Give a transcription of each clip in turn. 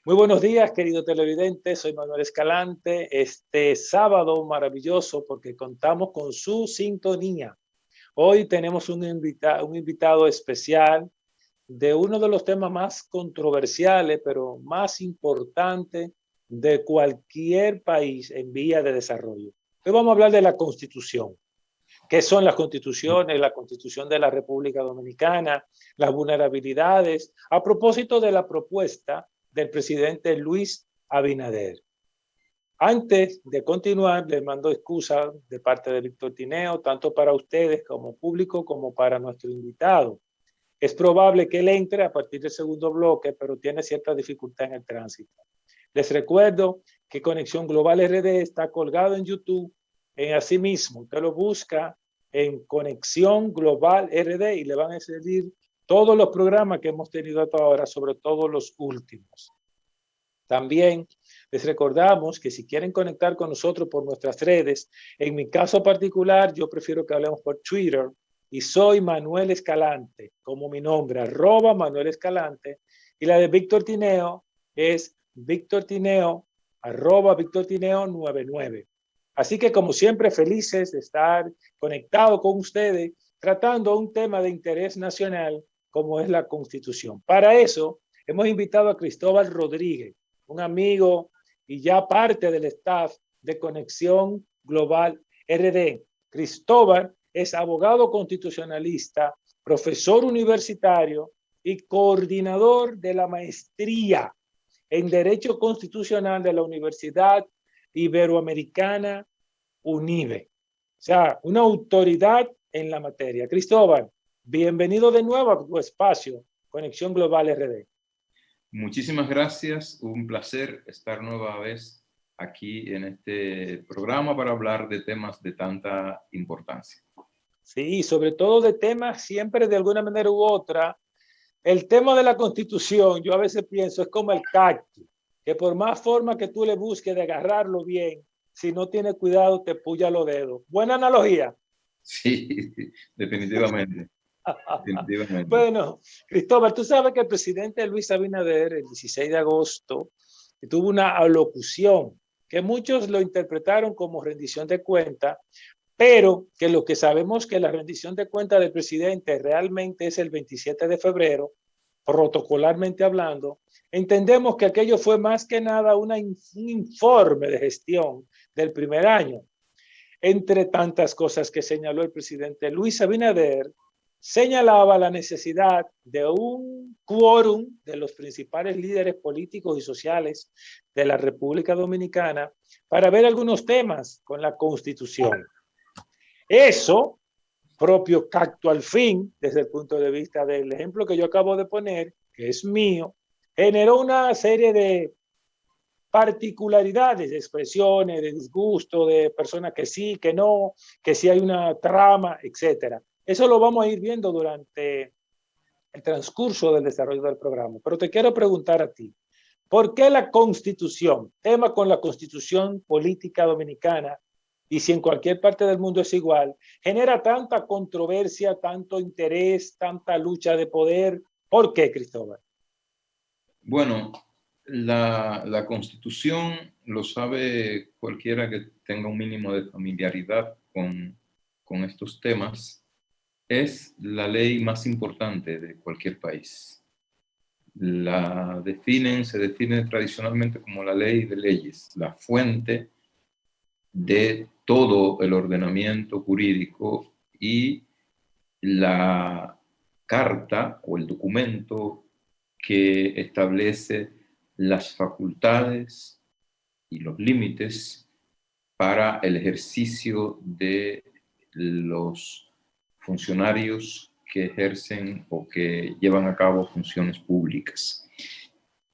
Muy buenos días, querido televidente. Soy Manuel Escalante. Este sábado maravilloso porque contamos con su sintonía. Hoy tenemos un invitado especial de uno de los temas más controversiales, pero más importantes de cualquier país en vía de desarrollo. Hoy vamos a hablar de la Constitución. ¿Qué son las constituciones? La Constitución de la República Dominicana, las vulnerabilidades, a propósito de la propuesta del presidente Luis Abinader. Antes de continuar, les mando excusas de parte de Víctor Tineo, tanto para ustedes como público como para nuestro invitado. Es probable que él entre a partir del segundo bloque, pero tiene cierta dificultad en el tránsito. Les recuerdo que Conexión Global RD está colgado en YouTube. Asimismo, usted lo busca en Conexión Global RD y le van a salir todos los programas que hemos tenido hasta ahora, sobre todo los últimos. También les recordamos que si quieren conectar con nosotros por nuestras redes, en mi caso particular, yo prefiero que hablemos por Twitter y soy Manuel Escalante, como mi nombre, @Manuel Escalante, y la de Víctor Tineo es Víctor Tineo, @Víctor Tineo 99. Así que, como siempre, felices de estar conectado con ustedes, tratando un tema de interés nacional como es la Constitución. Para eso, hemos invitado a Cristóbal Rodríguez, un amigo y ya parte del staff de Conexión Global RD. Cristóbal es abogado constitucionalista, profesor universitario y coordinador de la maestría en Derecho Constitucional de la Universidad Iberoamericana UNIBE. O sea, una autoridad en la materia. Cristóbal, bienvenido de nuevo a tu espacio, Conexión Global RD. Muchísimas gracias, un placer estar nueva vez aquí en este programa para hablar de temas de tanta importancia. Sí, sobre todo de temas siempre de alguna manera u otra. El tema de la Constitución, yo a veces pienso, es como el cactus, que por más forma que tú le busques de agarrarlo bien, si no tienes cuidado te puya los dedos. Buena analogía. Sí, definitivamente. Definitivamente. Bueno, Cristóbal, tú sabes que el presidente Luis Abinader, el 16 de agosto, tuvo una alocución que muchos lo interpretaron como rendición de cuentas, pero que lo que sabemos que la rendición de cuentas del presidente realmente es el 27 de febrero, protocolarmente hablando, entendemos que aquello fue más que nada un informe de gestión del primer año. Entre tantas cosas que señaló el presidente Luis Abinader, señalaba la necesidad de un quórum de los principales líderes políticos y sociales de la República Dominicana para ver algunos temas con la Constitución. Eso, propio cacto al fin, desde el punto de vista del ejemplo que yo acabo de poner, que es mío, generó una serie de particularidades, de expresiones, de disgusto, de personas que sí, que no, que sí hay una trama, etcétera. Eso lo vamos a ir viendo durante el transcurso del desarrollo del programa. Pero te quiero preguntar a ti, ¿por qué la Constitución, tema con la Constitución política dominicana, y si en cualquier parte del mundo es igual, genera tanta controversia, tanto interés, tanta lucha de poder? ¿Por qué, Cristóbal? Bueno, la Constitución, lo sabe cualquiera que tenga un mínimo de familiaridad con estos temas, es la ley más importante de cualquier país. Se define tradicionalmente como la ley de leyes, la fuente de todo el ordenamiento jurídico y la carta o el documento que establece las facultades y los límites para el ejercicio de los funcionarios que ejercen o que llevan a cabo funciones públicas.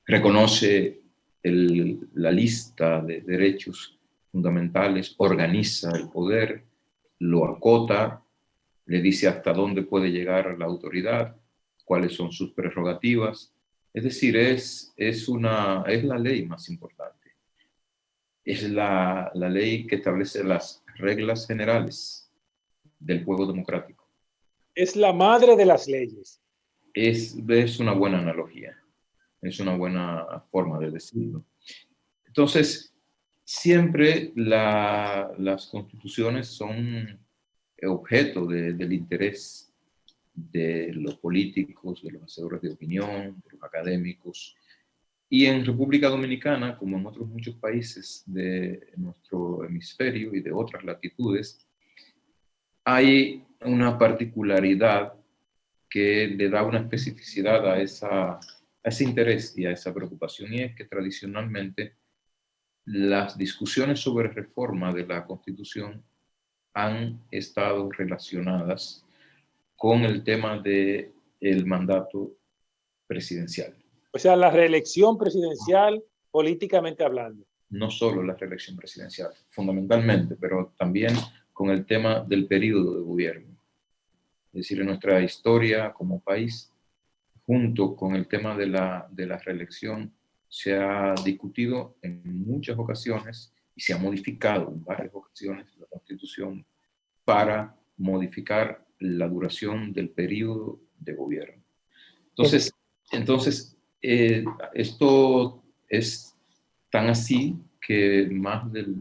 Reconoce la lista de derechos fundamentales, organiza el poder, lo acota, le dice hasta dónde puede llegar la autoridad, cuáles son sus prerrogativas. Es decir, es la ley más importante. Es la ley que establece las reglas generales del juego democrático. Es la madre de las leyes. Es una buena analogía. Es una buena forma de decirlo. Entonces, siempre las constituciones son objeto del interés de los políticos, de los hacedores de opinión, de los académicos. Y en República Dominicana, como en otros muchos países de nuestro hemisferio y de otras latitudes, hay una particularidad que le da una especificidad a ese interés y a esa preocupación, y es que tradicionalmente las discusiones sobre reforma de la Constitución han estado relacionadas con el tema del mandato presidencial. O sea, la reelección presidencial políticamente hablando. No solo la reelección presidencial, fundamentalmente, pero también con el tema del periodo de gobierno. Es decir, en nuestra historia como país, junto con el tema de la reelección, se ha discutido en muchas ocasiones y se ha modificado en varias ocasiones la Constitución para modificar la duración del periodo de gobierno. Entonces esto es tan así que más del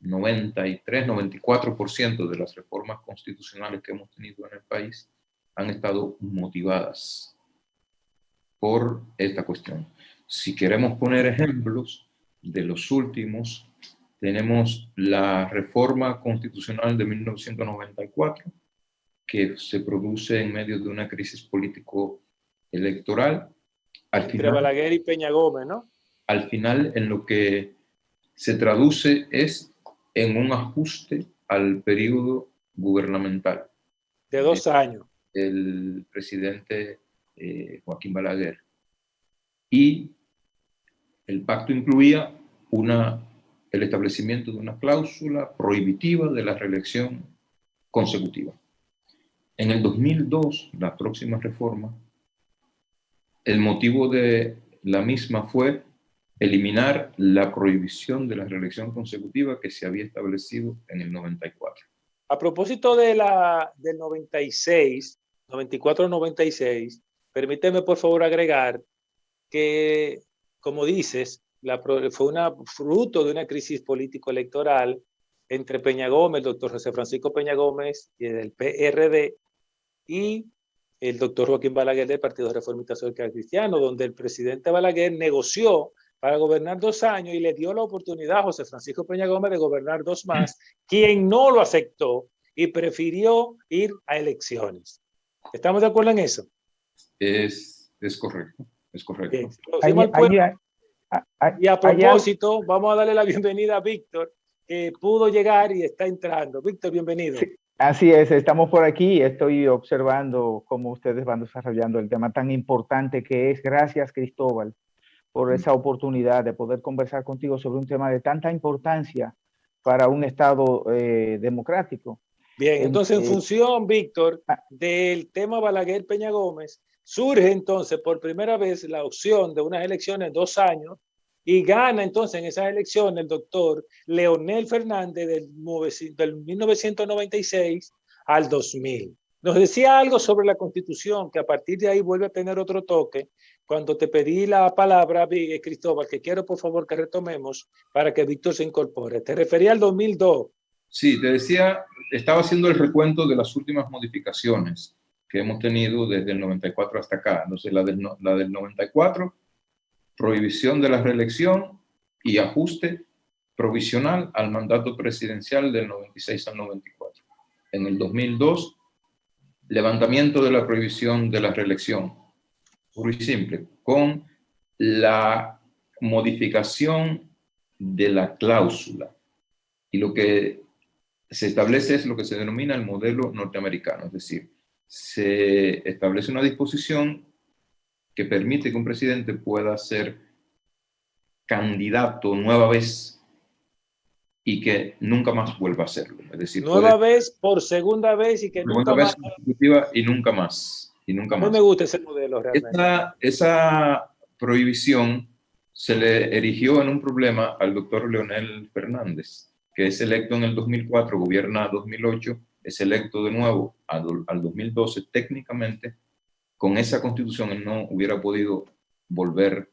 93-94% de las reformas constitucionales que hemos tenido en el país han estado motivadas por esta cuestión. Si queremos poner ejemplos de los últimos, tenemos la reforma constitucional de 1994, que se produce en medio de una crisis político-electoral. Entre Balaguer y Peña Gómez, ¿no? Al final, en lo que se traduce es en un ajuste al periodo gubernamental. De 2 años. El presidente Joaquín Balaguer. Y el pacto incluía el establecimiento de una cláusula prohibitiva de la reelección consecutiva. En el 2002, la próxima reforma, el motivo de la misma fue eliminar la prohibición de la reelección consecutiva que se había establecido en el 94. A propósito del 96, 94-96, permíteme por favor agregar que, como dices, fue fruto de una crisis político-electoral entre Peña Gómez, el doctor José Francisco Peña Gómez del PRD y el doctor Joaquín Balaguer del Partido Reformista Social Cristiano, donde el presidente Balaguer negoció para gobernar 2 años y le dio la oportunidad a José Francisco Peña Gómez de gobernar 2 más, quien no lo aceptó y prefirió ir a elecciones. ¿Estamos de acuerdo en eso? Es correcto, es correcto. Bien. Y a propósito, vamos a darle la bienvenida a Víctor, que pudo llegar y está entrando. Víctor, bienvenido. Sí, así es, estamos por aquí. Estoy observando cómo ustedes van desarrollando el tema tan importante que es. Gracias, Cristóbal, por esa oportunidad de poder conversar contigo sobre un tema de tanta importancia para un Estado democrático. Bien, entonces en función, Víctor, del tema Balaguer Peña Gómez, surge entonces por primera vez la opción de unas elecciones 2 años y gana entonces en esas elecciones el doctor Leonel Fernández del 1996 al 2000. Nos decía algo sobre la Constitución, que a partir de ahí vuelve a tener otro toque. Cuando te pedí la palabra, Cristóbal, que quiero por favor que retomemos para que Víctor se incorpore. Te refería al 2002. Sí, te decía, estaba haciendo el recuento de las últimas modificaciones que hemos tenido desde el 94 hasta acá. Entonces, la del 94, prohibición de la reelección y ajuste provisional al mandato presidencial del 96 al 94. En el 2002, levantamiento de la prohibición de la reelección, puro y simple, con la modificación de la cláusula. Y lo que se establece es lo que se denomina el modelo norteamericano, es decir, se establece una disposición que permite que un presidente pueda ser candidato nueva vez y que nunca más vuelva a hacerlo. Es decir, nueva vez por segunda vez y que nunca más. Y nunca más. Y nunca más. A mí me gusta ese modelo realmente. Esa prohibición se le erigió en un problema al doctor Leonel Fernández, que es electo en el 2004, gobierna 2008, es electo de nuevo al 2012. Técnicamente, con esa constitución él no hubiera podido volver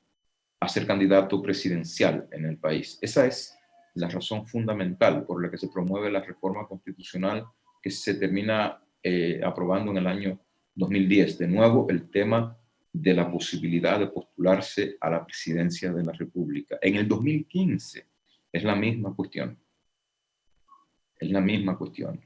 a ser candidato presidencial en el país. Esa es la razón fundamental por la que se promueve la reforma constitucional que se termina aprobando en el año 2010. De nuevo, el tema de la posibilidad de postularse a la presidencia de la República. En el 2015 es la misma cuestión. Es la misma cuestión.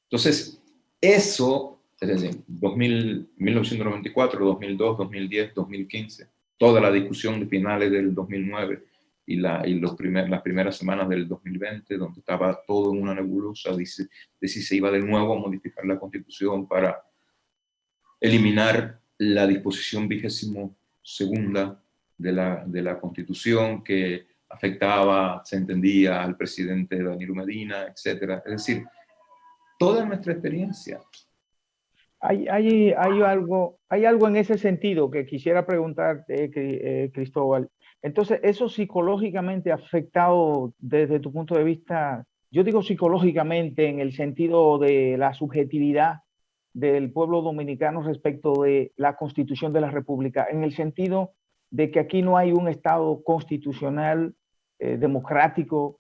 Entonces, eso, es decir, 1994, 2002, 2010, 2015, toda la discusión de finales del 2009 y las primeras semanas del 2020, donde estaba todo en una nebulosa de si se iba de nuevo a modificar la Constitución para eliminar la disposición 22ª de la Constitución que afectaba, se entendía, al presidente Danilo Medina, etc. Es decir, toda nuestra experiencia. Hay algo en ese sentido que quisiera preguntarte, Cristóbal. Entonces, ¿eso psicológicamente ha afectado desde tu punto de vista? Yo digo psicológicamente en el sentido de la subjetividad del pueblo dominicano respecto de la Constitución de la República, en el sentido de que aquí no hay un Estado constitucional democrático,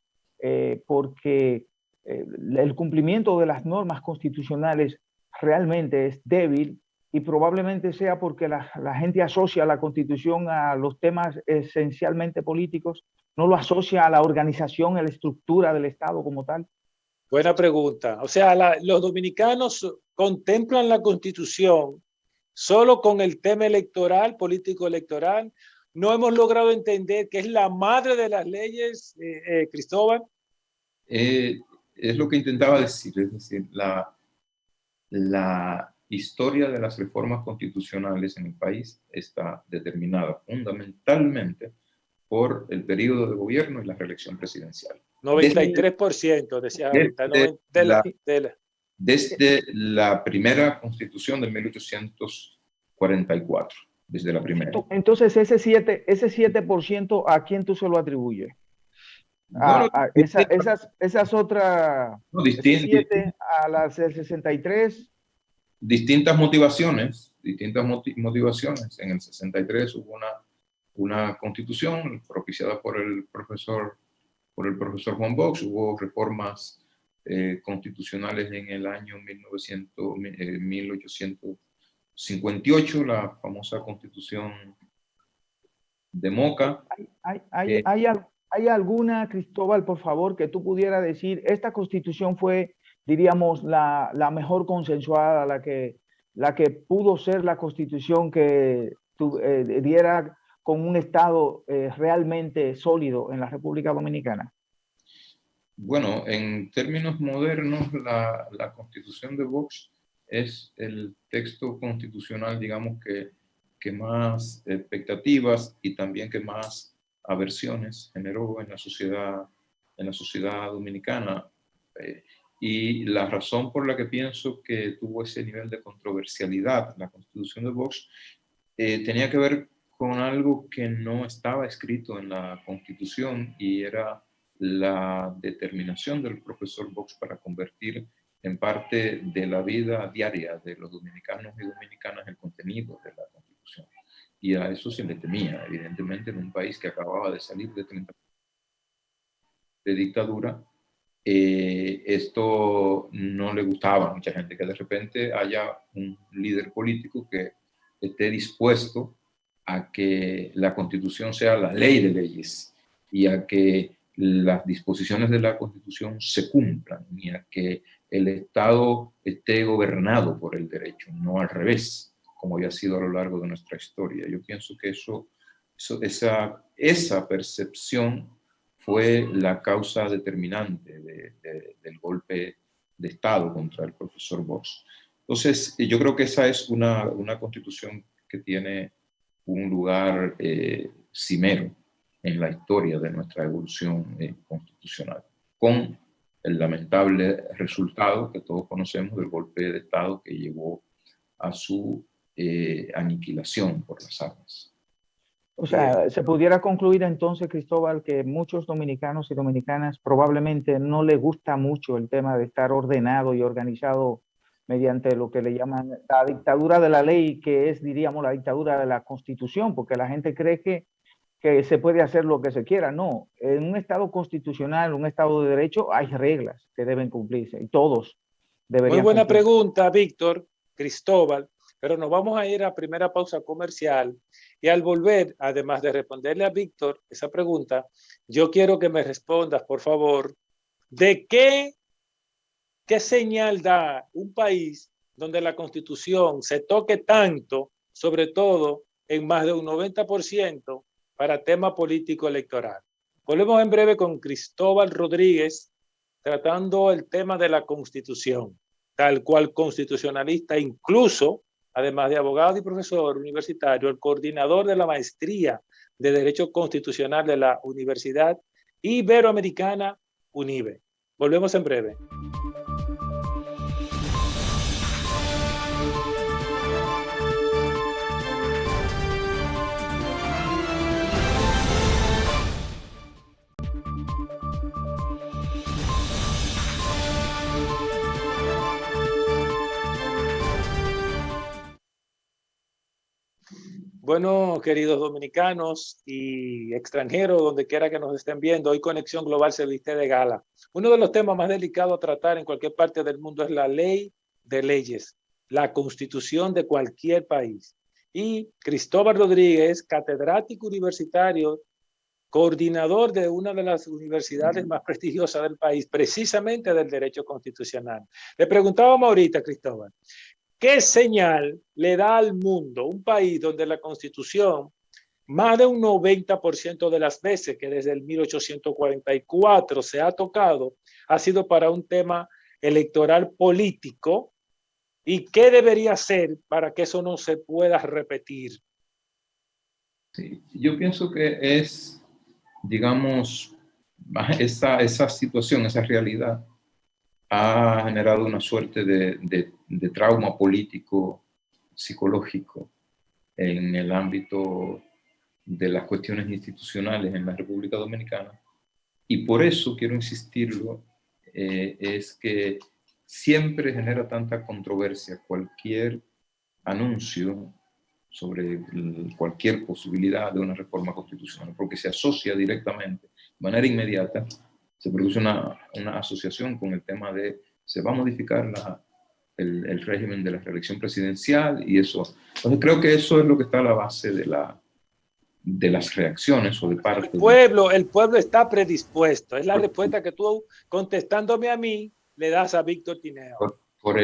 porque el cumplimiento de las normas constitucionales realmente es débil, y probablemente sea porque la gente asocia la Constitución a los temas esencialmente políticos, no lo asocia a la organización, a la estructura del Estado como tal. Buena pregunta. O sea, los dominicanos contemplan la Constitución solo con el tema electoral, político electoral. No hemos logrado entender que es la madre de las leyes, Cristóbal. Es lo que intentaba decir, es decir, la historia de las reformas constitucionales en el país está determinada fundamentalmente por el periodo de gobierno y la reelección presidencial. 93%, decía ahorita. Desde la primera constitución de 1844, desde la primera. Entonces, ese 7%, ¿a quién tú se lo atribuyes? Bueno, esas otras, no, 7 a las 63. Distintas motivaciones. En el 63 hubo una constitución propiciada por el profesor Juan Bosch. Hubo reformas constitucionales en el año 1858, la famosa constitución de Moca. ¿Hay alguna, Cristóbal, por favor, que tú pudieras decir, esta constitución fue, diríamos, la mejor consensuada, la que pudo ser la constitución que diera con un Estado realmente sólido en la República Dominicana? Bueno, en términos modernos, la Constitución de Vox es el texto constitucional, digamos, que más expectativas y también que más aversiones generó en la sociedad dominicana. Y la razón por la que pienso que tuvo ese nivel de controversialidad la Constitución de Vox tenía que ver con algo que no estaba escrito en la Constitución, y era la determinación del profesor Vox para convertir en parte de la vida diaria de los dominicanos y dominicanas el contenido de la Constitución. Y a eso se le temía, evidentemente, en un país que acababa de salir de 30 años de dictadura. Esto no le gustaba a mucha gente, que de repente haya un líder político que esté dispuesto a que la Constitución sea la ley de leyes y a que las disposiciones de la Constitución se cumplan, y a que el Estado esté gobernado por el derecho, no al revés, como había sido a lo largo de nuestra historia. Yo pienso que esa percepción fue la causa determinante del golpe de Estado contra el profesor Vox. Entonces, yo creo que esa es una constitución que tiene un lugar cimero en la historia de nuestra evolución constitucional, con el lamentable resultado que todos conocemos del golpe de Estado que llevó a su aniquilación por las armas. O sea, se pudiera concluir entonces, Cristóbal, que muchos dominicanos y dominicanas probablemente no les gusta mucho el tema de estar ordenado y organizado mediante lo que le llaman la dictadura de la ley, que es, diríamos, la dictadura de la Constitución, porque la gente cree que se puede hacer lo que se quiera. No, en un Estado constitucional, un Estado de derecho, hay reglas que deben cumplirse y todos deberían Muy buena cumplirse. pregunta, Víctor, Cristóbal, pero nos vamos a ir a primera pausa comercial y al volver, además de responderle a Víctor esa pregunta, yo quiero que me respondas, por favor, de qué señal da un país donde la Constitución se toque tanto, sobre todo en más de un 90% para tema político electoral. Volvemos en breve con Cristóbal Rodríguez tratando el tema de la Constitución, tal cual constitucionalista, incluso, además de abogado y profesor universitario, el coordinador de la maestría de Derecho Constitucional de la Universidad Iberoamericana, UNIBE. Volvemos en breve. Bueno, queridos dominicanos y extranjeros, donde quiera que nos estén viendo, hoy Conexión Global se viste de gala. Uno de los temas más delicados a tratar en cualquier parte del mundo es la ley de leyes, la constitución de cualquier país. Y Cristóbal Rodríguez, catedrático universitario, coordinador de una de las universidades más prestigiosas del país, precisamente del derecho constitucional. Le preguntábamos ahorita, Cristóbal, ¿qué señal le da al mundo un país donde la Constitución, más de un 90% de las veces que desde el 1844 se ha tocado, ha sido para un tema electoral político? ¿Y qué debería hacer para que eso no se pueda repetir? Sí, yo pienso que es, digamos, esa situación, esa realidad, ha generado una suerte de trauma político, psicológico, en el ámbito de las cuestiones institucionales en la República Dominicana. Y por eso quiero insistirlo, es que siempre genera tanta controversia cualquier anuncio sobre cualquier posibilidad de una reforma constitucional, porque se asocia directamente, de manera inmediata, se produce una asociación con el tema de se va a modificar el régimen de la reelección presidencial y eso. Entonces creo que eso es lo que está a la base de las reacciones o de parte. El pueblo está predispuesto. Es la respuesta que tú, contestándome a mí, le das a Víctor Tineo. Por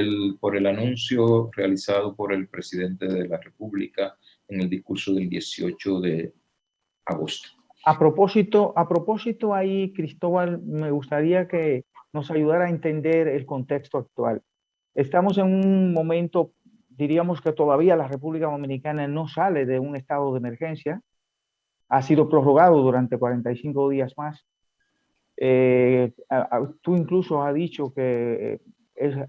el anuncio realizado por el presidente de la República en el discurso del 18 de agosto. A propósito ahí, Cristóbal, me gustaría que nos ayudara a entender el contexto actual. Estamos en un momento, diríamos que todavía la República Dominicana no sale de un estado de emergencia, ha sido prorrogado durante 45 días más. Tú incluso has dicho que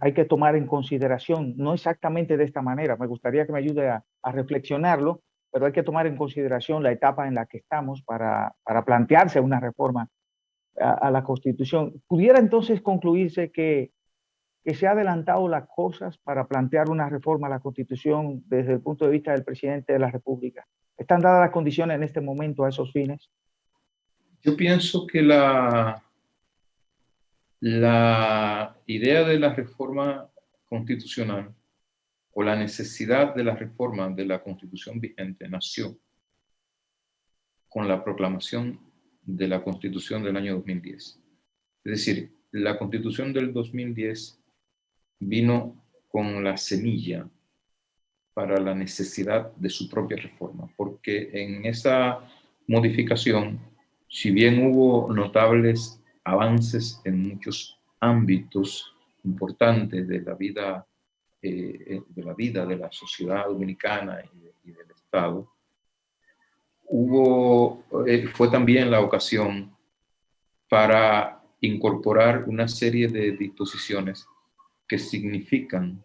hay que tomar en consideración, no exactamente de esta manera, me gustaría que me ayude a reflexionarlo, pero hay que tomar en consideración la etapa en la que estamos para plantearse una reforma a la Constitución. ¿Pudiera entonces concluirse que se ha adelantado las cosas para plantear una reforma a la Constitución desde el punto de vista del presidente de la República? ¿Están dadas las condiciones en este momento a esos fines? Yo pienso que la idea de la reforma constitucional o la necesidad de la reforma de la Constitución vigente nació con la proclamación de la Constitución del año 2010. Es decir, la Constitución del 2010 vino con la semilla para la necesidad de su propia reforma, porque en esa modificación, si bien hubo notables avances en muchos ámbitos importantes de la vida de la sociedad dominicana y del Estado, fue también la ocasión para incorporar una serie de disposiciones que significan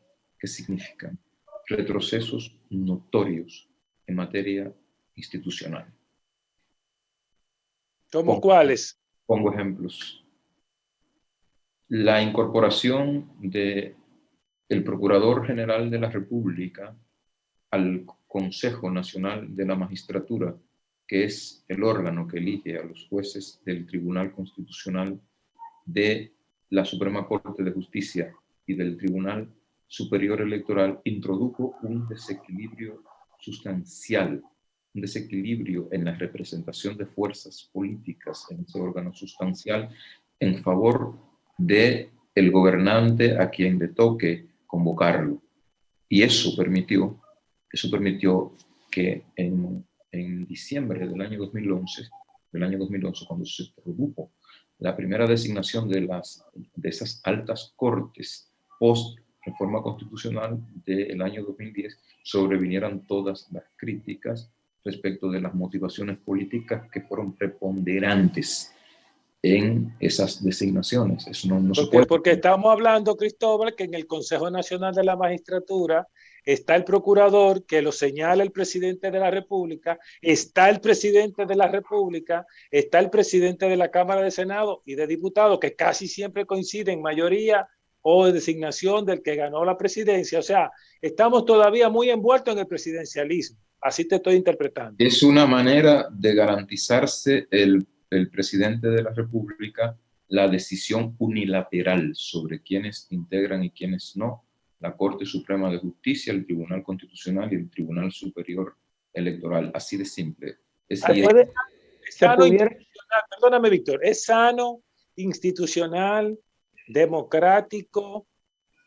retrocesos notorios en materia institucional. ¿Cómo cuáles? Pongo ejemplos. La incorporación de el Procurador General de la República al Consejo Nacional de la Magistratura, que es el órgano que elige a los jueces del Tribunal Constitucional, de la Suprema Corte de Justicia y del Tribunal Superior Electoral, introdujo un desequilibrio sustancial, un desequilibrio en la representación de fuerzas políticas en ese órgano sustancial en favor de el gobernante a quien le toque convocarlo. Y eso permitió que en diciembre del año 2011, cuando se produjo la primera designación de esas altas cortes post reforma constitucional del año 2010, sobrevinieran todas las críticas respecto de las motivaciones políticas que fueron preponderantes en esas designaciones. Eso no se puede. Porque estamos hablando, Cristóbal, que en el Consejo Nacional de la Magistratura está el procurador que lo señala el presidente de la República, está el presidente de la República, está el presidente de la Cámara de Senado y de Diputados, que casi siempre coinciden en mayoría o de designación del que ganó la presidencia. O sea, estamos todavía muy envueltos en el presidencialismo. Así te estoy interpretando. Es una manera de garantizarse el presidente de la República la decisión unilateral sobre quiénes integran y quiénes no la Corte Suprema de Justicia, el Tribunal Constitucional y el Tribunal Superior Electoral. Así de simple. Es sano institucional, perdóname, Víctor, es sano, institucional, democrático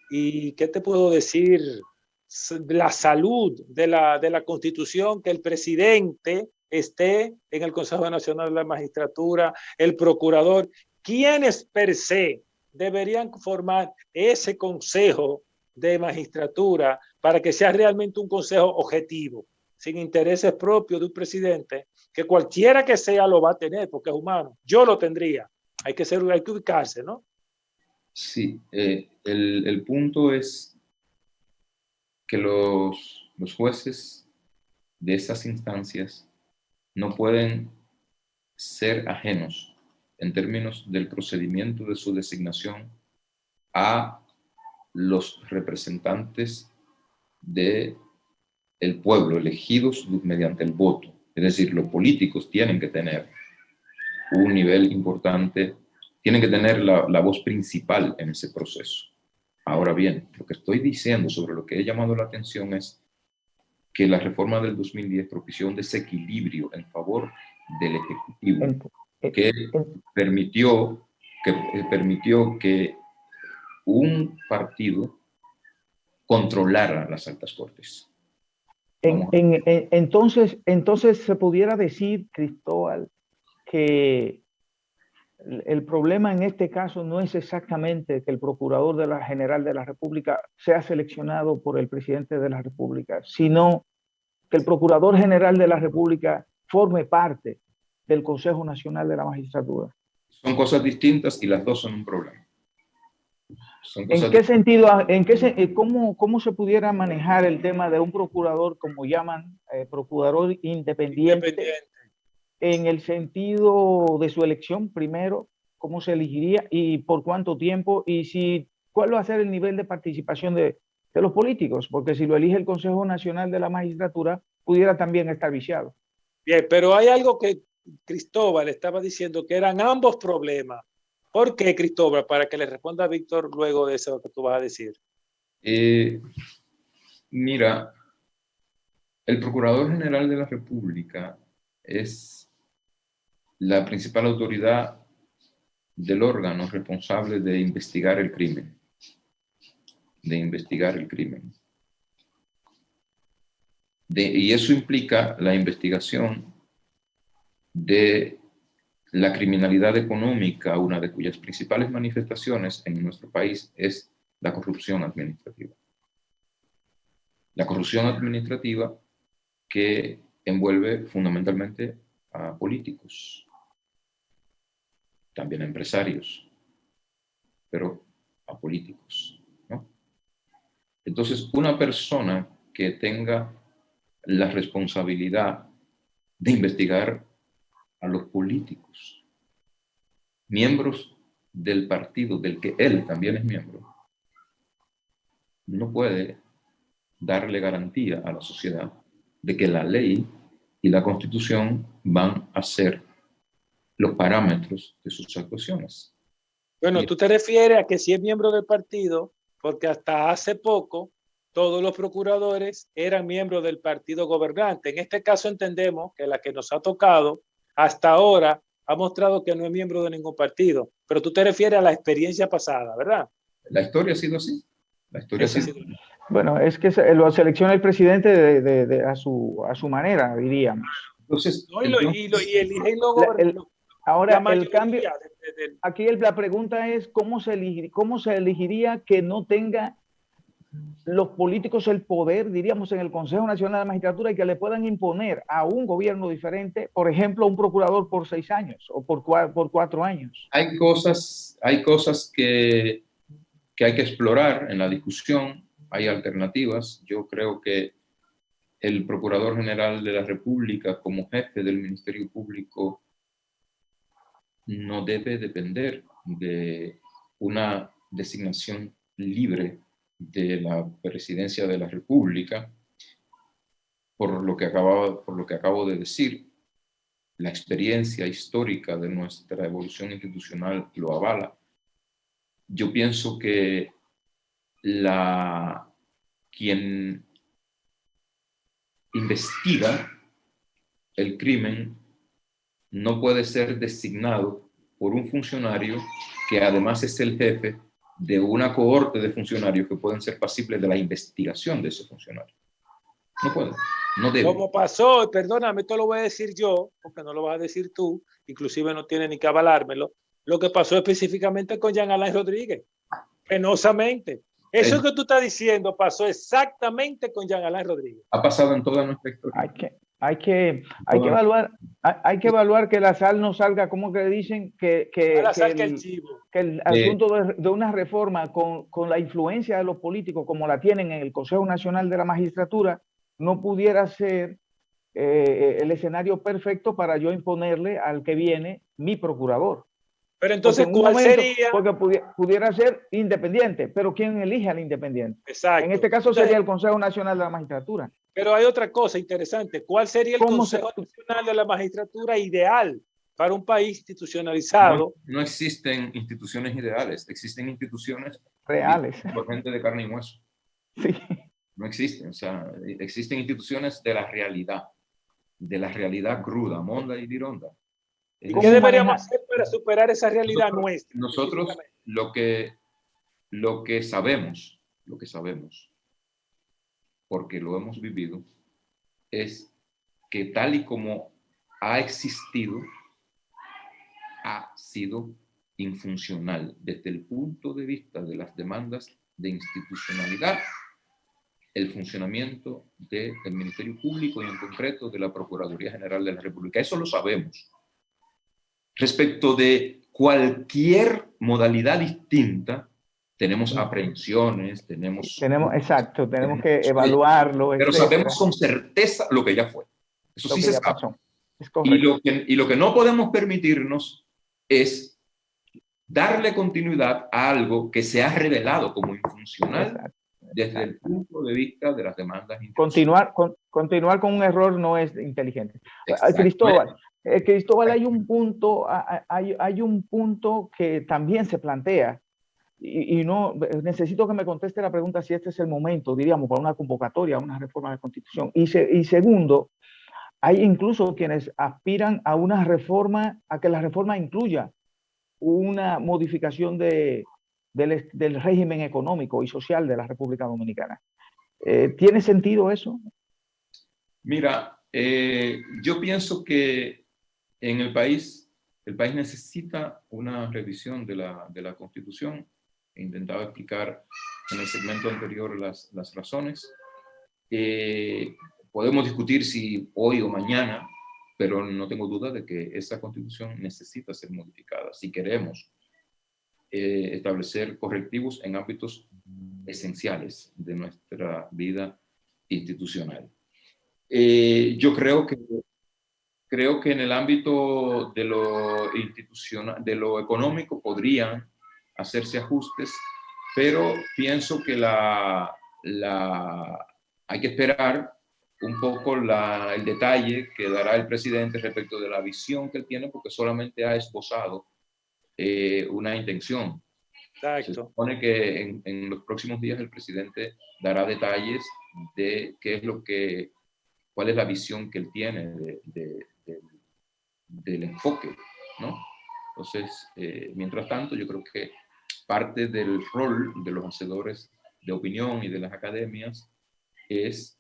y, ¿qué te puedo decir? La salud de la Constitución, que el presidente esté en el Consejo Nacional de la Magistratura, el procurador, quienes per se deberían formar ese Consejo de Magistratura para que sea realmente un consejo objetivo, sin intereses propios de un presidente, que cualquiera que sea lo va a tener, porque es humano. Yo lo tendría. Hay que ubicarse, ¿no? Sí, el punto es que los jueces de esas instancias no pueden ser ajenos en términos del procedimiento de su designación a los representantes del pueblo elegidos mediante el voto. Es decir, los políticos tienen que tener un nivel importante, tienen que tener la voz principal en ese proceso. Ahora bien, lo que estoy diciendo sobre lo que he llamado la atención es que la reforma del 2010 propició un desequilibrio en favor del Ejecutivo, que permitió que un partido controlara las altas cortes. Entonces se pudiera decir, Cristóbal, que el problema en este caso no es exactamente que el Procurador General de la República sea seleccionado por el presidente de la República, sino que el Procurador General de la República forme parte del Consejo Nacional de la Magistratura. Son cosas distintas y las dos son un problema. ¿En qué sentido, cómo se pudiera manejar el tema de un procurador, como llaman, procurador independiente, en el sentido de su elección primero, cómo se elegiría y por cuánto tiempo, y cuál va a ser el nivel de participación de los políticos? Porque si lo elige el Consejo Nacional de la Magistratura, pudiera también estar viciado. Bien, pero hay algo que Cristóbal estaba diciendo, que eran ambos problemas. ¿Por qué, Cristóbal? Para que le responda a Víctor luego de eso que tú vas a decir. Mira, el Procurador General de la República es la principal autoridad del órgano responsable de investigar el crimen. Y eso implica la investigación de la criminalidad económica, una de cuyas principales manifestaciones en nuestro país es la corrupción administrativa. La corrupción administrativa que envuelve fundamentalmente a políticos, también a empresarios, pero a políticos, ¿no? Entonces, una persona que tenga la responsabilidad de investigar a los políticos, miembros del partido del que él también es miembro, no puede darle garantía a la sociedad de que la ley y la Constitución van a ser los parámetros de sus actuaciones. Bueno, tú te refieres a que si es miembro del partido, porque hasta hace poco todos los procuradores eran miembros del partido gobernante. En este caso entendemos que la que nos ha tocado hasta ahora ha mostrado que no es miembro de ningún partido, pero tú te refieres a la experiencia pasada, ¿verdad? La historia ha sido así. La historia ha sido así. Bueno, es que lo selecciona el presidente a su manera, diríamos. Entonces, no, y eligen luego ahora el cambio, aquí la pregunta es cómo se elegiría que no tenga los políticos el poder, diríamos, en el Consejo Nacional de la Magistratura y que le puedan imponer a un gobierno diferente, por ejemplo, un procurador por 6 años o por 4 años. Hay cosas que hay que explorar en la discusión, hay alternativas. Yo creo que el Procurador General de la República, como jefe del Ministerio Público, no debe depender de una designación libre de la Presidencia de la República, por lo que acabo de decir. La experiencia histórica de nuestra evolución institucional lo avala. Yo pienso que quien investiga el crimen no puede ser designado por un funcionario que además es el jefe de una cohorte de funcionarios que pueden ser pasibles de la investigación de ese funcionario. No puede, no debe. Como pasó, perdóname, esto lo voy a decir yo, porque no lo vas a decir tú, inclusive no tiene ni que avalármelo, lo que pasó específicamente con Jean Alain Rodríguez, penosamente. Eso que tú estás diciendo pasó exactamente con Jean Alain Rodríguez. Ha pasado en toda nuestra historia. Hay que evaluar que la sal no salga, como que dicen, que el asunto de una reforma con la influencia de los políticos, como la tienen en el Consejo Nacional de la Magistratura, no pudiera ser el escenario perfecto para yo imponerle al que viene mi procurador. Pero entonces, ¿cuál sería? Porque pudiera ser independiente, pero ¿quién elige al independiente? Exacto. En este caso sería el Consejo Nacional de la Magistratura. Pero hay otra cosa interesante. ¿Cuál sería el Consejo Nacional de la Magistratura ideal para un país institucionalizado? No existen instituciones ideales, existen instituciones reales. Por gente de carne y hueso. Sí. No existen, o sea, existen instituciones de la realidad cruda, monda y dironda. ¿Y qué deberíamos hacer para superar esa realidad nuestra? Nosotros lo que sabemos, porque lo hemos vivido, es que tal y como ha existido, ha sido infuncional desde el punto de vista de las demandas de institucionalidad, el funcionamiento del Ministerio Público y en concreto de la Procuraduría General de la República. Eso lo sabemos. Respecto de cualquier modalidad distinta, tenemos aprehensiones, tenemos que evaluarlo. Pero sabemos con certeza lo que ya fue. Eso sí se sabe. Y lo que no podemos permitirnos es darle continuidad a algo que se ha revelado como infuncional desde el punto de vista de las demandas. Continuar con un error no es inteligente. Cristóbal, hay un punto que también se plantea y no necesito que me conteste la pregunta si este es el momento, diríamos, para una convocatoria, una reforma de la Constitución. Y segundo, hay incluso quienes aspiran a una reforma, a que la reforma incluya una modificación del régimen económico y social de la República Dominicana. ¿Tiene sentido eso? Mira, yo pienso que en el país necesita una revisión de la Constitución. He intentado explicar en el segmento anterior las razones. Podemos discutir si hoy o mañana, pero no tengo duda de que esa Constitución necesita ser modificada si queremos establecer correctivos en ámbitos esenciales de nuestra vida institucional. Yo creo que en el ámbito de lo institucional, de lo económico, podrían hacerse ajustes pero pienso que hay que esperar un poco el detalle que dará el presidente respecto de la visión que él tiene, porque solamente ha esbozado una intención. Exacto. Se supone que en los próximos días el presidente dará detalles de cuál es la visión que él tiene del enfoque, ¿no? Entonces, mientras tanto, yo creo que parte del rol de los hacedores de opinión y de las academias es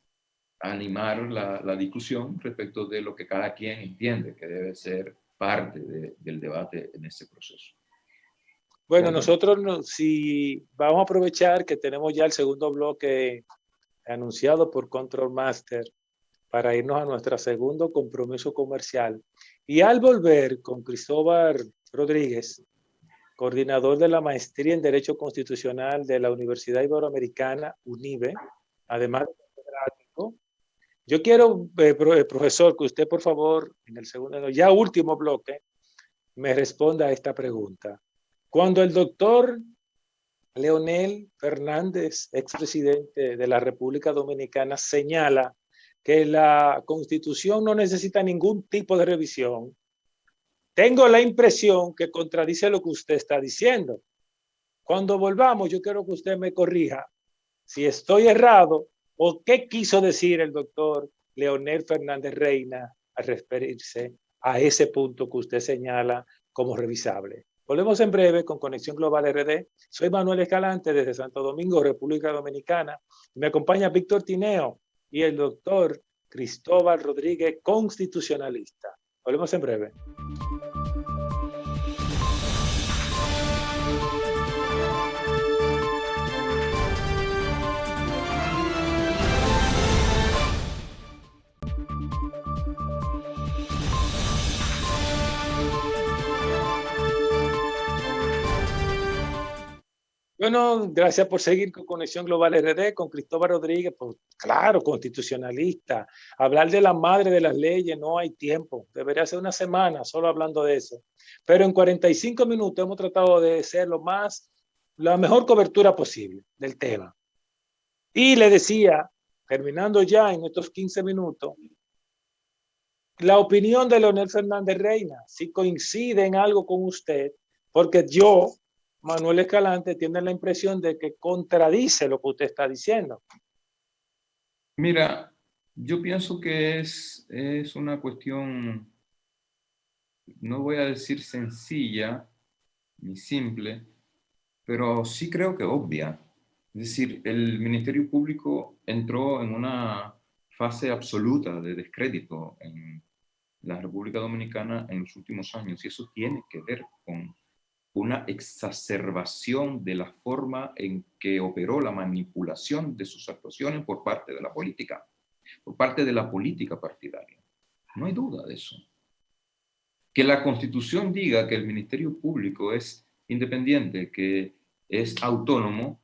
animar la discusión respecto de lo que cada quien entiende que debe ser parte del debate en ese proceso. Bueno, nosotros si vamos a aprovechar que tenemos ya el segundo bloque anunciado por Control Master para irnos a nuestro segundo compromiso comercial. Y al volver con Cristóbal Rodríguez, coordinador de la maestría en Derecho Constitucional de la Universidad Iberoamericana, UNIBE, además de catedrático, yo quiero, profesor, que usted, por favor, en el segundo, ya último bloque, me responda a esta pregunta. Cuando el doctor Leonel Fernández, expresidente de la República Dominicana, señala que la Constitución no necesita ningún tipo de revisión, tengo la impresión que contradice lo que usted está diciendo. Cuando volvamos, yo quiero que usted me corrija si estoy errado o qué quiso decir el doctor Leonel Fernández Reina al referirse a ese punto que usted señala como revisable. Volvemos en breve con Conexión Global RD. Soy Manuel Escalante desde Santo Domingo, República Dominicana. Me acompaña Víctor Tineo y el doctor Cristóbal Rodríguez, constitucionalista. Volvemos en breve. Bueno, gracias por seguir con Conexión Global RD, con Cristóbal Rodríguez, pues claro, constitucionalista. Hablar de la madre de las leyes no hay tiempo, debería ser una semana solo hablando de eso. Pero en 45 minutos hemos tratado de ser la mejor cobertura posible del tema. Y le decía, terminando ya en estos 15 minutos, la opinión de Leonel Fernández Reina, si coincide en algo con usted, porque yo, Manuel Escalante, tiene la impresión de que contradice lo que usted está diciendo. Mira, yo pienso que es una cuestión, no voy a decir sencilla ni simple, pero sí creo que obvia. Es decir, el Ministerio Público entró en una fase absoluta de descrédito en la República Dominicana en los últimos años, y eso tiene que ver con una exacerbación de la forma en que operó la manipulación de sus actuaciones por parte de la política partidaria. No hay duda de eso. Que la Constitución diga que el Ministerio Público es independiente, que es autónomo,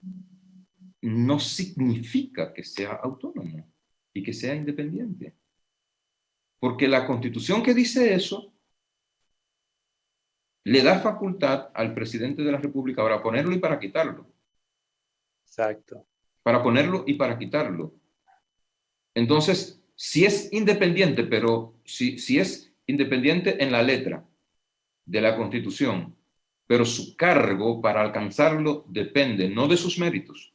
no significa que sea autónomo y que sea independiente. Porque la Constitución que dice eso le da facultad al presidente de la República para ponerlo y para quitarlo. Exacto. Para ponerlo y para quitarlo. Entonces, si es independiente, pero si es independiente en la letra de la Constitución, pero su cargo para alcanzarlo depende no de sus méritos,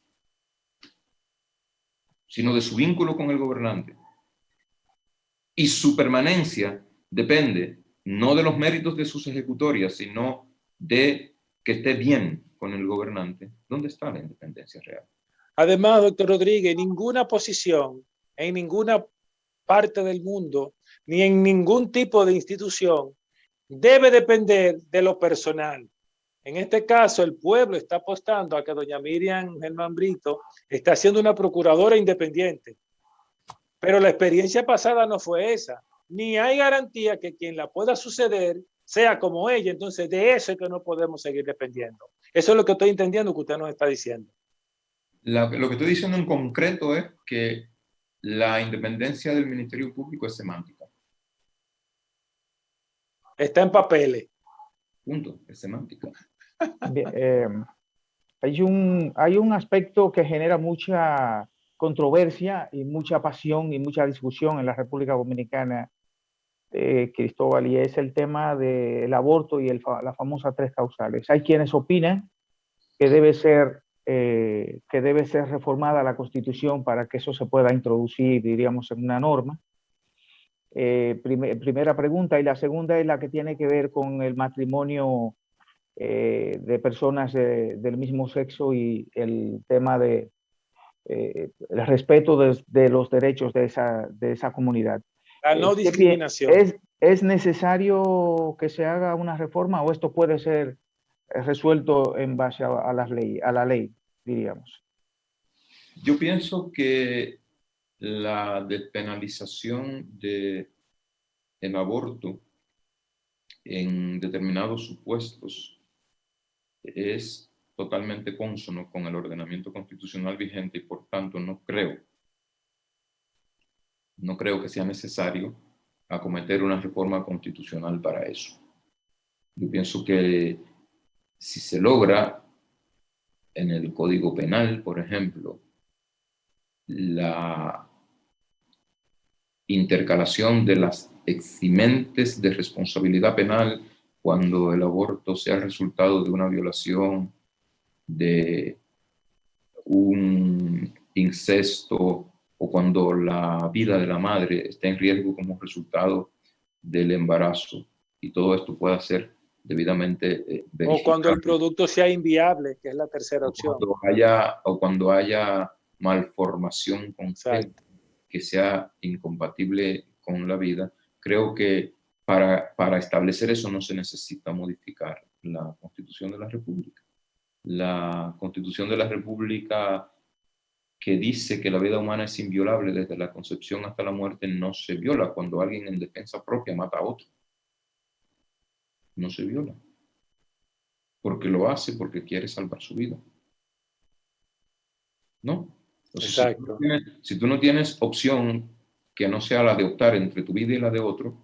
sino de su vínculo con el gobernante. Y su permanencia depende no de los méritos de sus ejecutorias, sino de que esté bien con el gobernante. ¿Dónde está la independencia real? Además, doctor Rodríguez, ninguna posición en ninguna parte del mundo, ni en ningún tipo de institución, debe depender de lo personal. En este caso, el pueblo está apostando a que doña Miriam Germán Brito está siendo una procuradora independiente. Pero la experiencia pasada no fue esa. Ni hay garantía que quien la pueda suceder sea como ella. Entonces, de eso es que no podemos seguir dependiendo. Eso es lo que estoy entendiendo que usted nos está diciendo. Lo que estoy diciendo en concreto es que la independencia del Ministerio Público es semántica. Está en papeles. Punto, es semántica. Bien, Hay un aspecto que genera mucha controversia y mucha pasión y mucha discusión en la República Dominicana, Cristóbal, y es el tema del aborto y la famosa 3 causales. Hay quienes opinan que debe ser reformada la Constitución para que eso se pueda introducir, diríamos, en una norma. Primera pregunta. Y la segunda es la que tiene que ver con el matrimonio de personas del mismo sexo y el tema de el respeto de los derechos de esa comunidad. La no discriminación. ¿Es necesario que se haga una reforma o esto puede ser resuelto en base a la ley, diríamos? Yo pienso que la despenalización del aborto en determinados supuestos es totalmente cónsono con el ordenamiento constitucional vigente y por tanto no creo que sea necesario acometer una reforma constitucional para eso. Yo pienso que si se logra en el Código Penal, por ejemplo, la intercalación de las eximentes de responsabilidad penal cuando el aborto sea el resultado de una violación, de un incesto o cuando la vida de la madre está en riesgo como resultado del embarazo, y todo esto pueda ser debidamente verificado. O cuando el producto sea inviable, que es la tercera opción. Cuando haya malformación congénita que sea incompatible con la vida. Creo que para establecer eso no se necesita modificar la Constitución de la República. La Constitución de la República, que dice que la vida humana es inviolable desde la concepción hasta la muerte, no se viola cuando alguien en defensa propia mata a otro. No se viola. Porque lo hace porque quiere salvar su vida. ¿No? Entonces, exacto. Si tú no tienes opción que no sea la de optar entre tu vida y la de otro,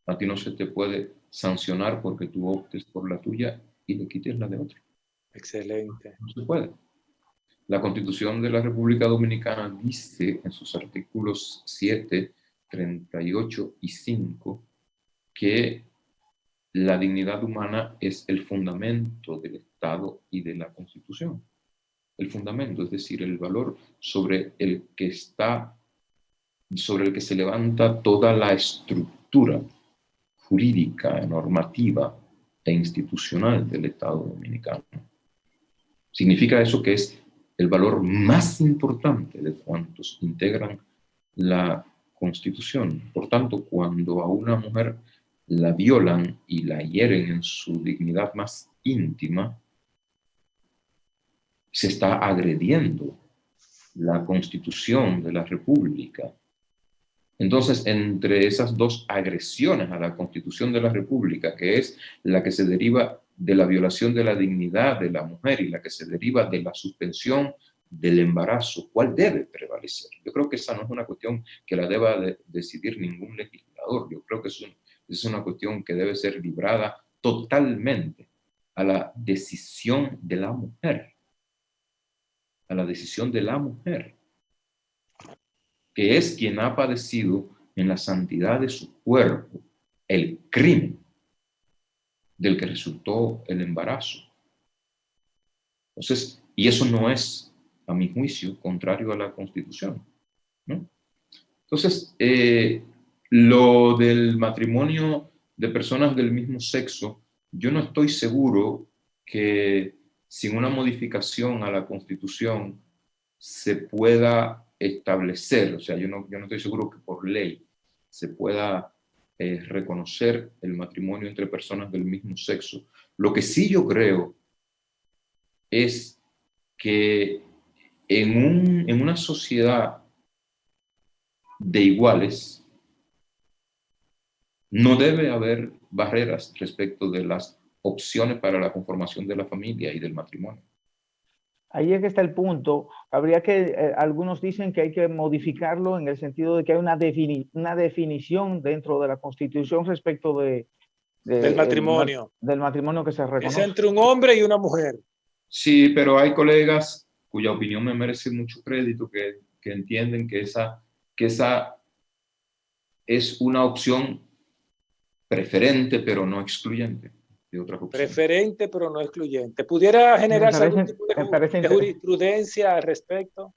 a ti no se te puede sancionar porque tú optes por la tuya y le quites la de otro. Excelente. No se puede. La Constitución de la República Dominicana dice en sus artículos 7, 38 y 5 que la dignidad humana es el fundamento del Estado y de la Constitución. El fundamento, es decir, el valor sobre el que se levanta toda la estructura jurídica, normativa e institucional del Estado dominicano. Significa eso que es el valor más importante de cuantos integran la Constitución. Por tanto, cuando a una mujer la violan y la hieren en su dignidad más íntima, se está agrediendo la Constitución de la República. Entonces, entre esas dos agresiones a la Constitución de la República, que es la que se deriva de la violación de la dignidad de la mujer y la que se deriva de la suspensión del embarazo, ¿cuál debe prevalecer? Yo creo que esa no es una cuestión que la deba decidir ningún legislador. Yo creo que es una cuestión que debe ser librada totalmente a la decisión de la mujer. A la decisión de la mujer, que es quien ha padecido en la santidad de su cuerpo el crimen del que resultó el embarazo. Entonces, y eso no es, a mi juicio, contrario a la Constitución, ¿no? Entonces, lo del matrimonio de personas del mismo sexo, yo no estoy seguro que sin una modificación a la Constitución se pueda establecer, o sea, yo no estoy seguro que por ley se pueda reconocer el matrimonio entre personas del mismo sexo. Lo que sí yo creo es que en una sociedad de iguales no debe haber barreras respecto de las opciones para la conformación de la familia y del matrimonio. Ahí es que está el punto. Habría que, algunos dicen que hay que modificarlo en el sentido de que hay una definición dentro de la Constitución respecto del matrimonio que se reconoce. Es entre un hombre y una mujer. Sí, pero hay colegas cuya opinión me merece mucho crédito que entienden que esa es una opción preferente, pero no excluyente de otras opciones. Preferente, pero no excluyente. ¿Pudiera generarse algún tipo Me parece de jurisprudencia al respecto?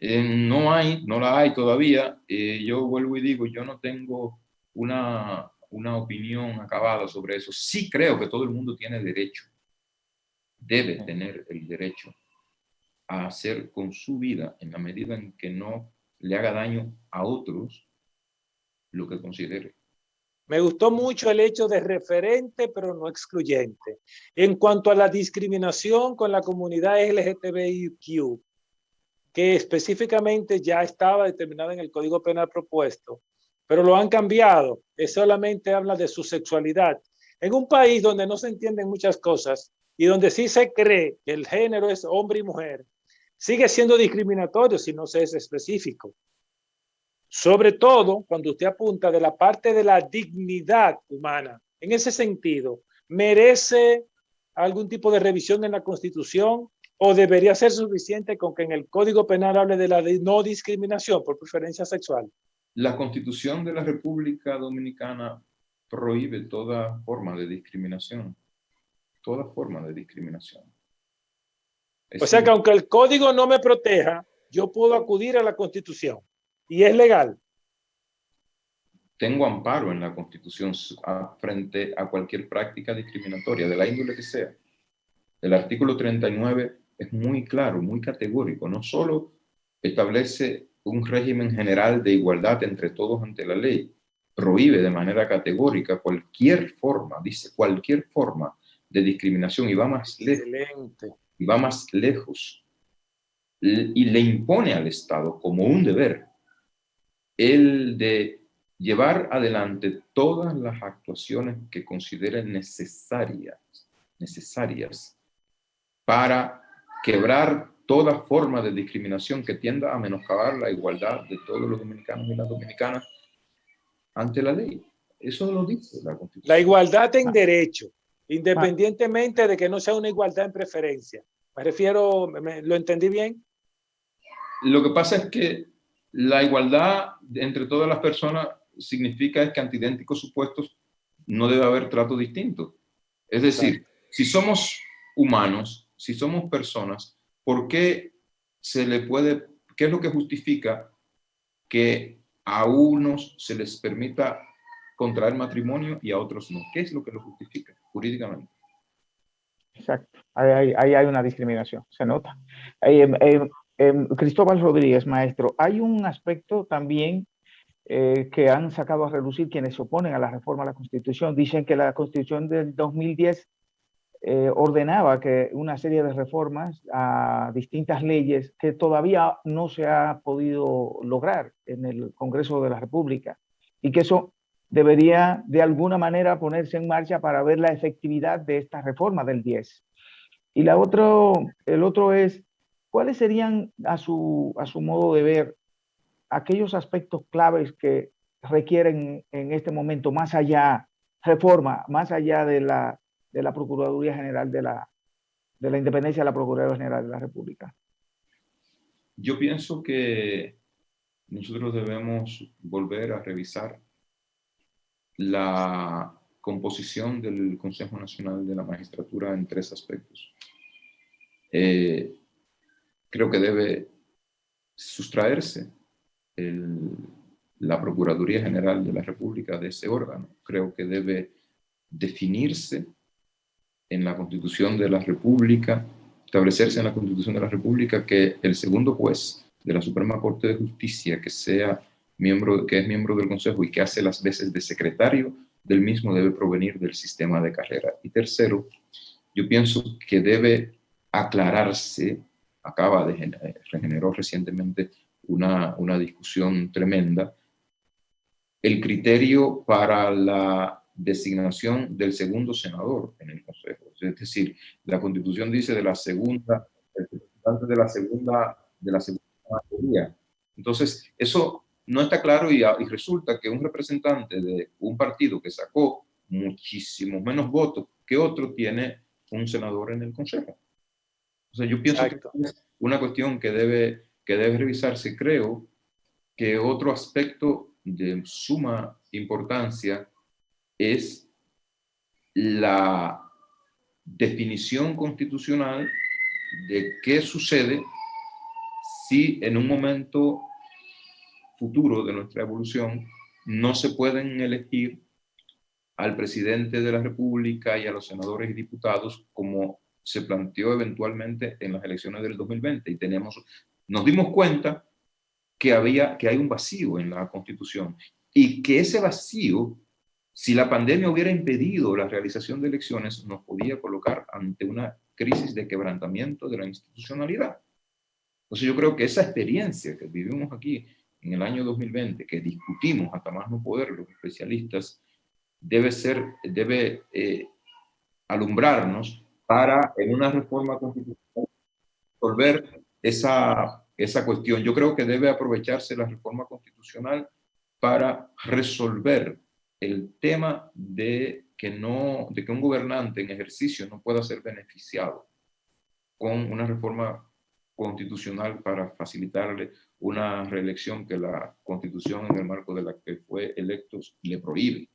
No la hay todavía. Yo vuelvo y digo, yo no tengo una opinión acabada sobre eso. Sí creo que todo el mundo tiene derecho, debe tener el derecho a hacer con su vida, en la medida en que no le haga daño a otros, lo que considere. Me gustó mucho el hecho de referente, pero no excluyente. En cuanto a la discriminación con la comunidad LGTBIQ, que específicamente ya estaba determinada en el Código Penal propuesto, pero lo han cambiado. Solamente habla de su sexualidad. En un país donde no se entienden muchas cosas y donde sí se cree que el género es hombre y mujer, sigue siendo discriminatorio si no se es específico. Sobre todo cuando usted apunta de la parte de la dignidad humana. En ese sentido, ¿merece algún tipo de revisión en la Constitución o debería ser suficiente con que en el Código Penal hable de la no discriminación por preferencia sexual? La Constitución de la República Dominicana prohíbe toda forma de discriminación. Toda forma de discriminación. O sea que aunque el Código no me proteja, yo puedo acudir a la Constitución y es legal. Tengo amparo en la Constitución frente a cualquier práctica discriminatoria, de la índole que sea. El artículo 39 es muy claro, muy categórico. No solo establece un régimen general de igualdad entre todos ante la ley, prohíbe de manera categórica cualquier forma, dice cualquier forma de discriminación y va más lejos. Excelente. Y va más lejos. Y le impone al Estado como un deber el de llevar adelante todas las actuaciones que consideren necesarias para quebrar toda forma de discriminación que tienda a menoscabar la igualdad de todos los dominicanos y las dominicanas ante la ley. Eso lo dice la Constitución. La igualdad en derecho, independientemente de que no sea una igualdad en preferencia. Me refiero, ¿lo entendí bien? Lo que pasa es que la igualdad entre todas las personas significa que ante idénticos supuestos no debe haber trato distinto. Es decir, si somos humanos, si somos personas, ¿por qué qué es lo que justifica que a unos se les permita contraer matrimonio y a otros no? ¿Qué es lo que lo justifica jurídicamente? Exacto. Ahí hay una discriminación, se nota. Cristóbal Rodríguez, maestro, hay un aspecto también que han sacado a relucir quienes se oponen a la reforma a la Constitución. Dicen que la Constitución del 2010 ordenaba que una serie de reformas a distintas leyes que todavía no se ha podido lograr en el Congreso de la República y que eso debería de alguna manera ponerse en marcha para ver la efectividad de esta reforma del 10. Y el otro es, ¿cuáles serían a su modo de ver aquellos aspectos claves que requieren en este momento más allá, reforma, más allá de la Procuraduría General de la independencia de la Procuraduría General de la República? Yo pienso que nosotros debemos volver a revisar la composición del Consejo Nacional de la Magistratura en 3 aspectos. Creo que debe sustraerse la Procuraduría General de la República de ese órgano. Creo que debe definirse en la Constitución de la República, establecerse en la Constitución de la República que el segundo juez de la Suprema Corte de Justicia que es miembro del Consejo y que hace las veces de secretario del mismo debe provenir del sistema de carrera. Y tercero, yo pienso que debe aclararse, regeneró recientemente una discusión tremenda, el criterio para la designación del segundo senador en el Consejo. Es decir, la Constitución dice el representante de la segunda mayoría. Entonces, eso no está claro y resulta que un representante de un partido que sacó muchísimos menos votos que otro tiene un senador en el Consejo. O sea, yo pienso Exacto. que es una cuestión que debe revisarse. Creo que otro aspecto de suma importancia es la definición constitucional de qué sucede si en un momento futuro de nuestra evolución no se pueden elegir al presidente de la República y a los senadores y diputados como se planteó eventualmente en las elecciones del 2020. Y nos dimos cuenta que hay un vacío en la Constitución y que ese vacío, si la pandemia hubiera impedido la realización de elecciones, nos podía colocar ante una crisis de quebrantamiento de la institucionalidad. Entonces yo creo que esa experiencia que vivimos aquí en el año 2020, que discutimos hasta más no poder los especialistas, debe alumbrarnos para en una reforma constitucional resolver esa cuestión. Yo creo que debe aprovecharse la reforma constitucional para resolver el tema de que un gobernante en ejercicio no pueda ser beneficiado con una reforma constitucional para facilitarle una reelección que la Constitución, en el marco de la que fue electo, le prohíbe.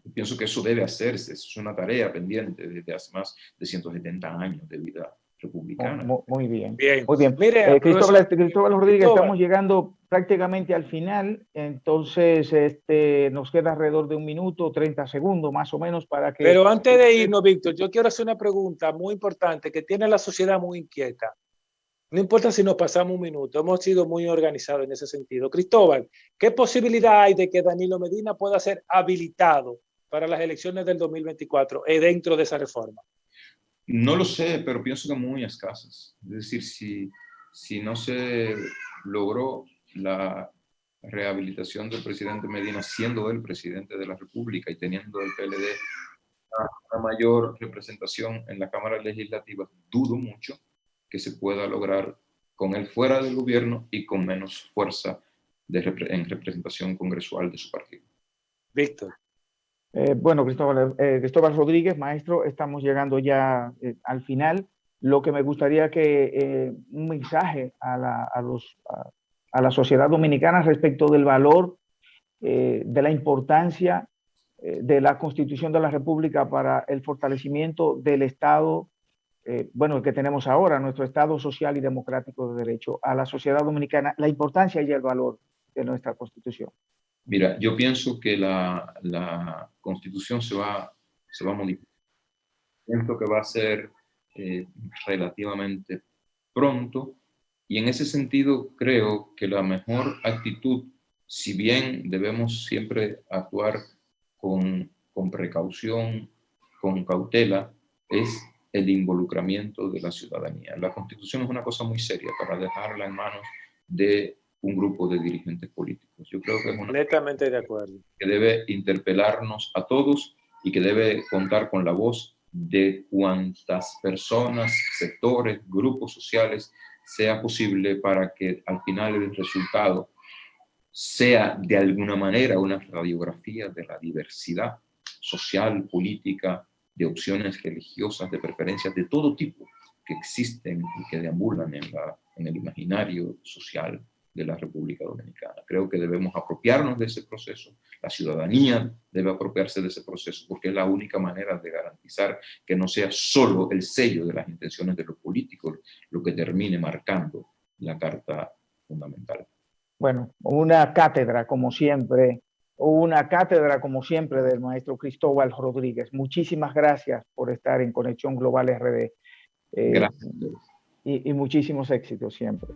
Yo pienso que eso debe hacerse, es una tarea pendiente desde hace más de 170 años de vida republicana. Muy bien. Muy bien. Mire, Cristóbal Rodríguez, Cristóbal, estamos llegando prácticamente al final, entonces nos queda alrededor de 1 minuto, 30 segundos más o menos para que... Pero antes de irnos, Víctor, yo quiero hacer una pregunta muy importante que tiene la sociedad muy inquieta. No importa si nos pasamos 1 minuto, hemos sido muy organizados en ese sentido. Cristóbal, ¿qué posibilidad hay de que Danilo Medina pueda ser habilitado para las elecciones del 2024 dentro de esa reforma? No lo sé, pero pienso que muy escasas. Es decir, si no se logró la rehabilitación del presidente Medina, siendo él presidente de la República y teniendo el PLD una mayor representación en la Cámara Legislativa, dudo mucho que se pueda lograr con él fuera del gobierno y con menos fuerza en representación congresual de su partido. Víctor. Bueno, Cristóbal Rodríguez, maestro, estamos llegando ya al final. Lo que me gustaría que un mensaje a la sociedad dominicana respecto del valor, de la importancia de la Constitución de la República para el fortalecimiento del Estado, el que tenemos ahora, nuestro Estado social y democrático de derecho, a la sociedad dominicana, la importancia y el valor de nuestra Constitución. Mira, yo pienso que la Constitución se va a modificar. Pienso que va a ser relativamente pronto, y en ese sentido creo que la mejor actitud, si bien debemos siempre actuar con precaución, con cautela, es el involucramiento de la ciudadanía. La Constitución es una cosa muy seria para dejarla en manos de un grupo de dirigentes políticos. Yo creo que es completamente de acuerdo, que debe interpelarnos a todos y que debe contar con la voz de cuantas personas, sectores, grupos sociales sea posible, para que al final el resultado sea de alguna manera una radiografía de la diversidad social, política, de opciones religiosas, de preferencias de todo tipo que existen y que deambulan en el imaginario social de la República Dominicana. Creo que debemos apropiarnos de ese proceso, la ciudadanía debe apropiarse de ese proceso, porque es la única manera de garantizar que no sea solo el sello de las intenciones de los políticos lo que termine marcando la Carta Fundamental. Bueno, una cátedra como siempre del maestro Cristóbal Rodríguez. Muchísimas gracias por estar en Conexión Global RD. Gracias. Y muchísimos éxitos siempre.